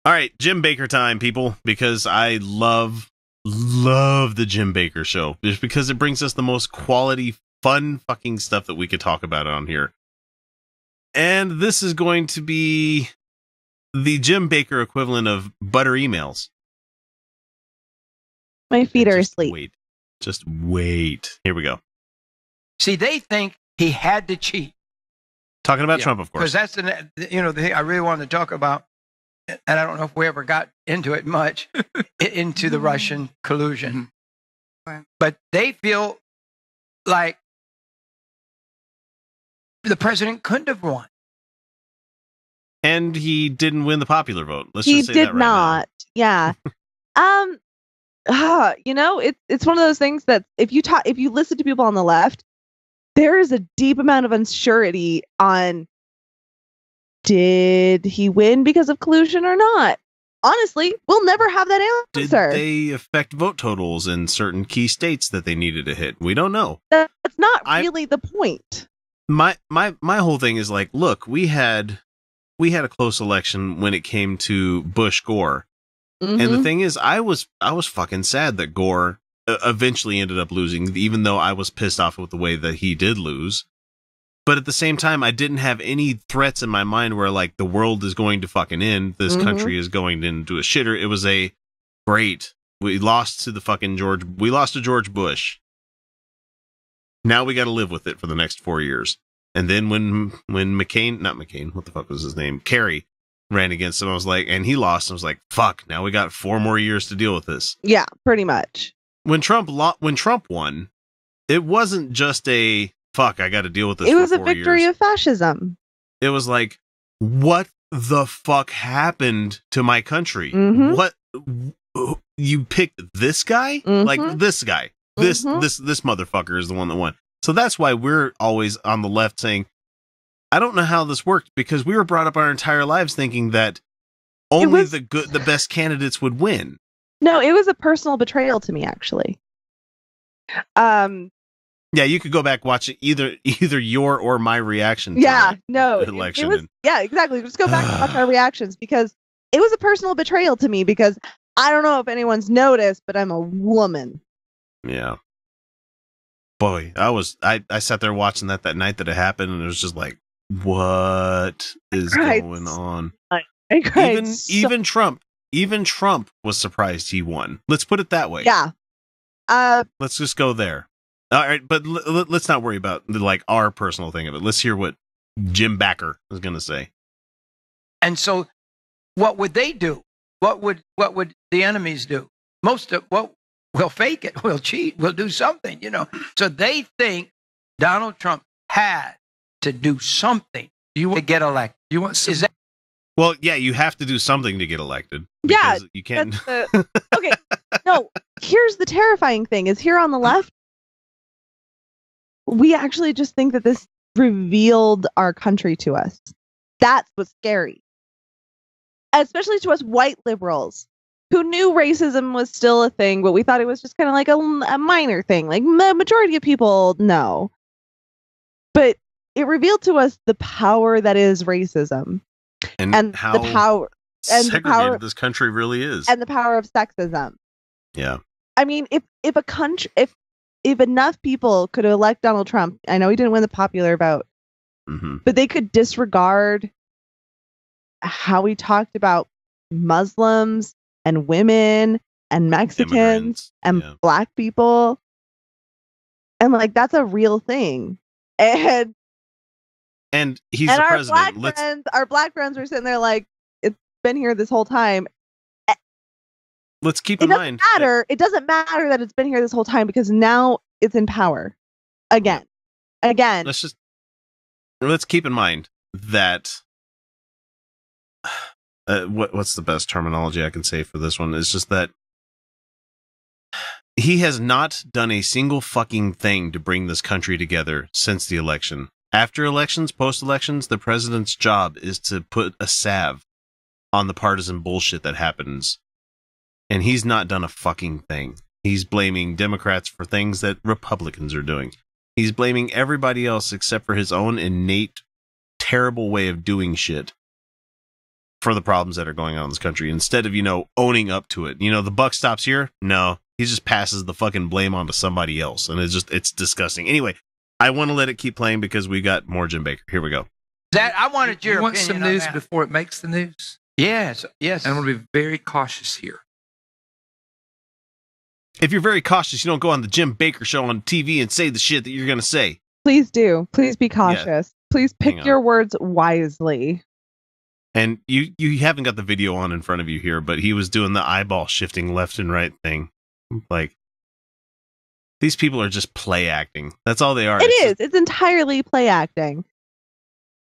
All right, Jim Bakker time, people, because I love the Jim Bakker show. Just because it brings us the most quality, fun fucking stuff that we could talk about on here. And this is going to be the Jim Bakker equivalent of butter emails. My feet are asleep. Just wait. Here we go. See, they think he had to cheat. Talking about Trump, of course. Because that's the thing I really wanted to talk about. And I don't know if we ever got into it much, into the Russian collusion. Right. But they feel like the president couldn't have won. And he didn't win the popular vote. Let's He just say did that right not. Yeah. It's one of those things that if you listen to people on the left, there is a deep amount of uncertainty on did he win because of collusion or not? Honestly, we'll never have that answer. Did they affect vote totals in certain key states that they needed to hit? We don't know. That's not really the point. My whole thing is like, look, we had a close election when it came to Bush Gore. Mm-hmm. And the thing is, I was fucking sad that Gore eventually ended up losing, even though I was pissed off with the way that he did lose. But at the same time, I didn't have any threats in my mind where like the world is going to fucking end. This country is going into a shitter. It was we lost to George Bush. Now we got to live with it for the next 4 years. And then when what the fuck was his name? Kerry ran against him. I was like, and he lost. I was like, fuck, now we got 4 more years to deal with this. Yeah, pretty much. When Trump won, it wasn't just a fuck, I got to deal with this. It was for a 4 victory years. of fascism. It was like, what the fuck happened to my country? Mm-hmm. What, you picked this guy? Mm-hmm. Like this guy, this motherfucker is the one that won. So that's why we're always on the left saying, I don't know how this worked, because we were brought up our entire lives thinking that only the best candidates would win. No, it was a personal betrayal to me, actually. Yeah, you could go back, watch it, either your or my reaction to the election. Exactly. Just go back and watch our reactions, because it was a personal betrayal to me, because I don't know if anyone's noticed, but I'm a woman. Yeah. Boy, I sat there watching that night that it happened, and it was just like, what is going on? I cried. Even Trump was surprised he won. Let's put it that way. Yeah. Let's just go there. All right, but let's not worry about like our personal thing of it. Let's hear what Jim Bakker is going to say. And so, what would they do? What would the enemies do? We'll fake it. We'll cheat. We'll do something. So they think Donald Trump had to do something to get elected. Well, yeah, you have to do something to get elected. Yeah, you can't. Okay. No, here's the terrifying thing: is here on the left, we actually just think that this revealed our country to us. That's what's scary, especially to us white liberals who knew racism was still a thing, but we thought it was just kind of like a minor thing. Like the majority of people know, but it revealed to us the power that is racism. And how the power segregated this country really is, and the power of sexism. Yeah, I mean, if enough people could elect Donald Trump, I know he didn't win the popular vote, but they could disregard how he talked about Muslims and women and Mexicans and black people, and like that's a real thing, and he's the president. Our black friends were sitting there like, it's been here this whole time. Let's keep in mind. It doesn't matter that it's been here this whole time, because now it's in power. Again. Let's keep in mind that what's the best terminology I can say for this one? It's just that he has not done a single fucking thing to bring this country together since the election. After elections, post-elections, the president's job is to put a salve on the partisan bullshit that happens. And he's not done a fucking thing. He's blaming Democrats for things that Republicans are doing. He's blaming everybody else except for his own innate, terrible way of doing shit for the problems that are going on in this country instead of, owning up to it. The buck stops here. No, he just passes the fucking blame onto somebody else. And it's disgusting. Anyway, I want to let it keep playing because we got more Jim Bakker. Here we go. I wanted your You want opinion some on news that. before it makes the news? Yes. And I'm going to be very cautious here. If you're very cautious, you don't go on the Jim Bakker show on TV and say the shit that you're going to say. Please do. Please be cautious. Please Hang pick on. your words wisely. And you haven't got the video on in front of you here, but he was doing the eyeball shifting left and right thing. Like, these people are just play acting. That's all they are. It's entirely play acting.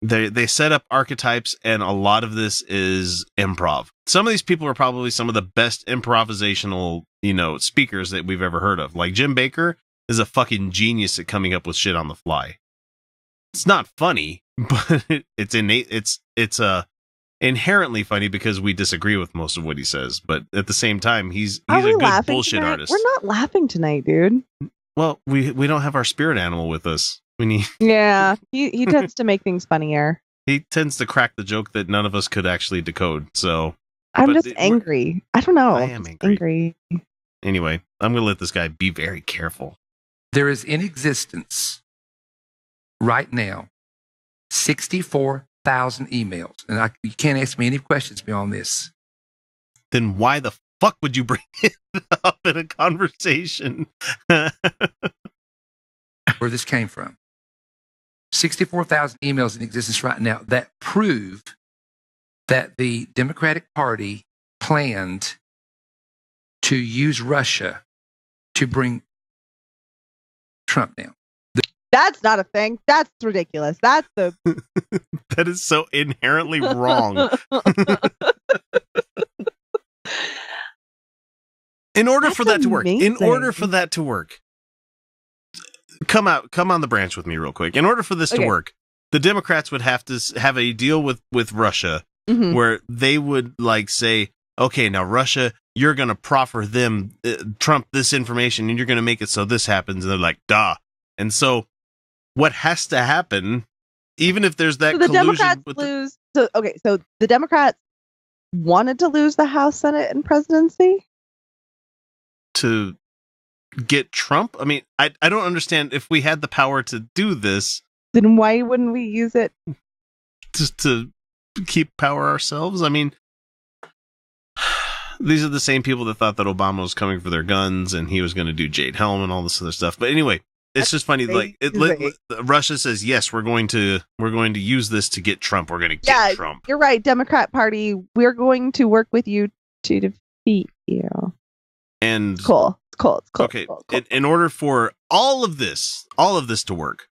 They set up archetypes, and a lot of this is improv. Some of these people are probably some of the best improvisational, speakers that we've ever heard of. Like Jim Bakker is a fucking genius at coming up with shit on the fly. It's not funny, but it's innate. It's inherently funny because we disagree with most of what he says. But at the same time, he's a good bullshit tonight? artist. We're not laughing tonight, dude. Well, we don't have our spirit animal with us. We need. Yeah, he tends to make things funnier. He tends to crack the joke that none of us could actually decode. So I'm just angry. I don't know. I am angry. Anyway, I'm going to let this guy be very careful. There is in existence right now 64,000 emails. And you can't ask me any questions beyond this. Then why the fuck would you bring it up in a conversation? Where this came from. 64,000 emails in existence right now that prove that the Democratic Party planned to use Russia to bring Trump down. That's not a thing. That's ridiculous. That's the That is so inherently wrong. In order for that to work, come on the branch with me real quick. In order for this to work, the Democrats would have to have a deal with Russia where they would say, okay, now Russia, you're going to proffer them, Trump, this information, and you're going to make it so this happens. And they're like, duh. And so what has to happen, even if there's that collusion. Democrats lose. So the Democrats wanted to lose the House, Senate, and presidency to get Trump. I mean, I don't understand. If we had the power to do this, then why wouldn't we use it just to keep power ourselves? I mean, these are the same people that thought that Obama was coming for their guns and he was going to do Jade Helm and all this other stuff. But anyway, it's just funny. Russia says, yes, we're going to use this to get Trump. We're going to get Trump. You're right. Democrat Party, we're going to work with you to defeat you. And it's cool. Okay. Cool. In order for all of this to work,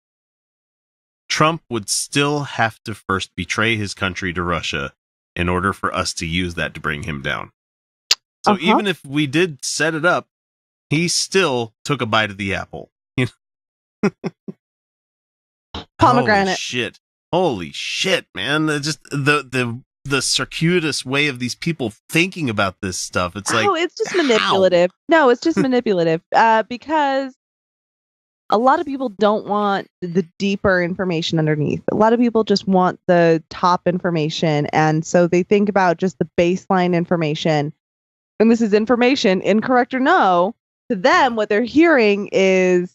Trump would still have to first betray his country to Russia in order for us to use that to bring him down. So even if we did set it up, he still took a bite of the apple. Pomegranate. Holy shit, man. Just the circuitous way of these people thinking about this stuff. It's it's just manipulative. No, it's just manipulative. Because a lot of people don't want the deeper information underneath. A lot of people just want the top information. And so they think about just the baseline information. And this is information, incorrect or no. To them, what they're hearing is,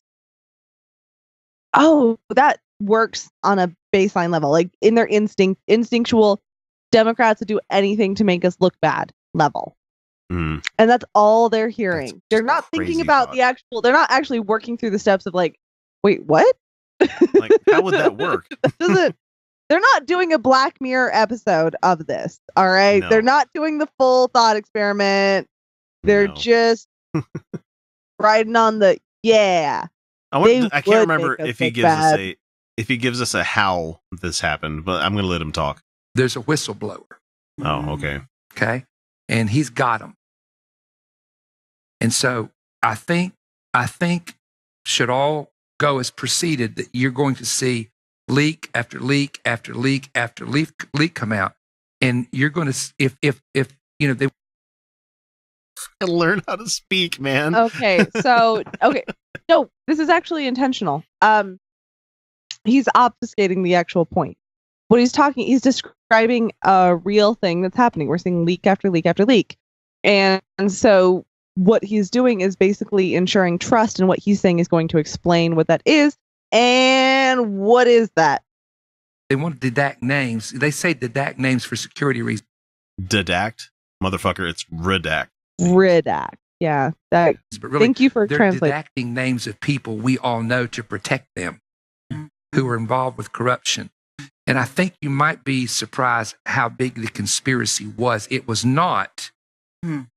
oh, that works on a baseline level. Like in their instinctual, Democrats would do anything to make us look bad level. And that's all they're hearing. They're not thinking about they're not actually working through the steps of wait, what? How would that work? They're not doing a Black Mirror episode of this. All right. No. They're not doing the full thought experiment. They're just riding on the, I can't remember if he gives us a how this happened, but I'm going to let him talk. There's a whistleblower. Oh, okay. Okay. And he's got him. And so I think should all go as preceded that you're going to see leak after leak after leak after leak come out. And you're going to, if they learn how to speak, man. Okay. No, this is actually intentional. He's obfuscating the actual point. What he's describing describing a real thing that's happening. We're seeing leak after leak after leak. And so what he's doing is basically ensuring trust, and what he's saying is going to explain what that is. And what is that? They want to dedact names. They say dedact names for security reasons. Dedact? Motherfucker, it's redact. Redact. Yeah. That. But really, Thank you for they're translating. redacting names of people we all know to protect them who are involved with corruption. And I think you might be surprised how big the conspiracy was. It was not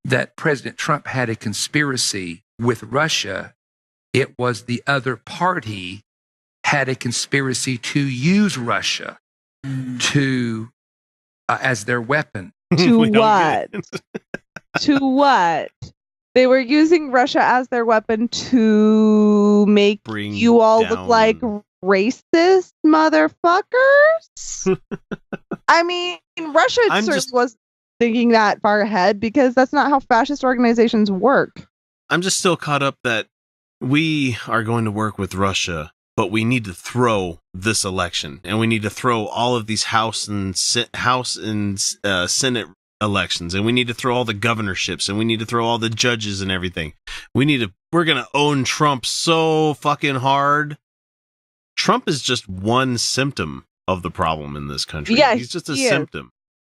that President Trump had a conspiracy with Russia. It was the other party had a conspiracy to use Russia to as their weapon. To We don't what? get it. To what? They were using Russia as their weapon to make Bring you all look down- like racist motherfuckers. I mean, Russia I'm certainly just- was thinking that far ahead, because that's not how fascist organizations work. I'm just still caught up that we are going to work with Russia, but we need to throw this election, and we need to throw all of these House and Senate elections, and we need to throw all the governorships, and we need to throw all the judges and everything. We're going to own Trump so fucking hard. Trump is just one symptom of the problem in this country. Yeah, he's just a he is. symptom.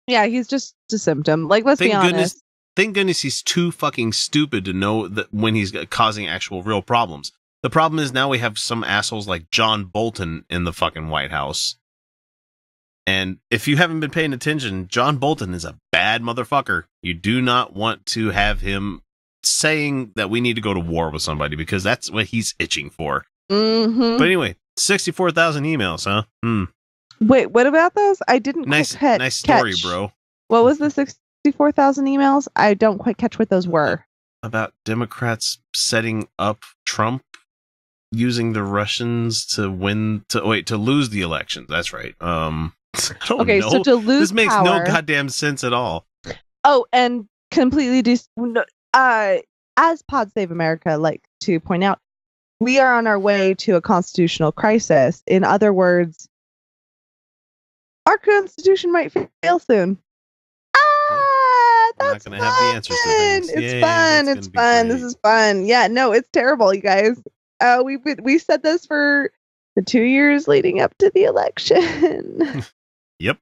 Yeah, he's just a symptom. Like, let's be honest. Thank goodness he's too fucking stupid to know that when he's causing actual real problems. The problem is now we have some assholes like John Bolton in the fucking White House. And if you haven't been paying attention, John Bolton is a bad motherfucker. You do not want to have him saying that we need to go to war with somebody, because that's what he's itching for. Mm-hmm. But anyway, 64,000 emails, huh? Wait, what about those? I didn't Nice quite story, catch. bro. What was the 64,000 emails? I don't quite catch what those were. About Democrats setting up Trump using the Russians to lose the elections. That's right. I don't Okay, know. so to lose This makes power, no goddamn sense at all. Oh, and completely as Pod Save America like to point out, we are on our way to a constitutional crisis. In other words, our constitution might fail soon. We're not That's gonna have the answers to things. It's Yay, fun. that's It's gonna be fun. great. This is fun. Yeah, no, it's terrible, you guys. We said this for the 2 years leading up to the election. Yep.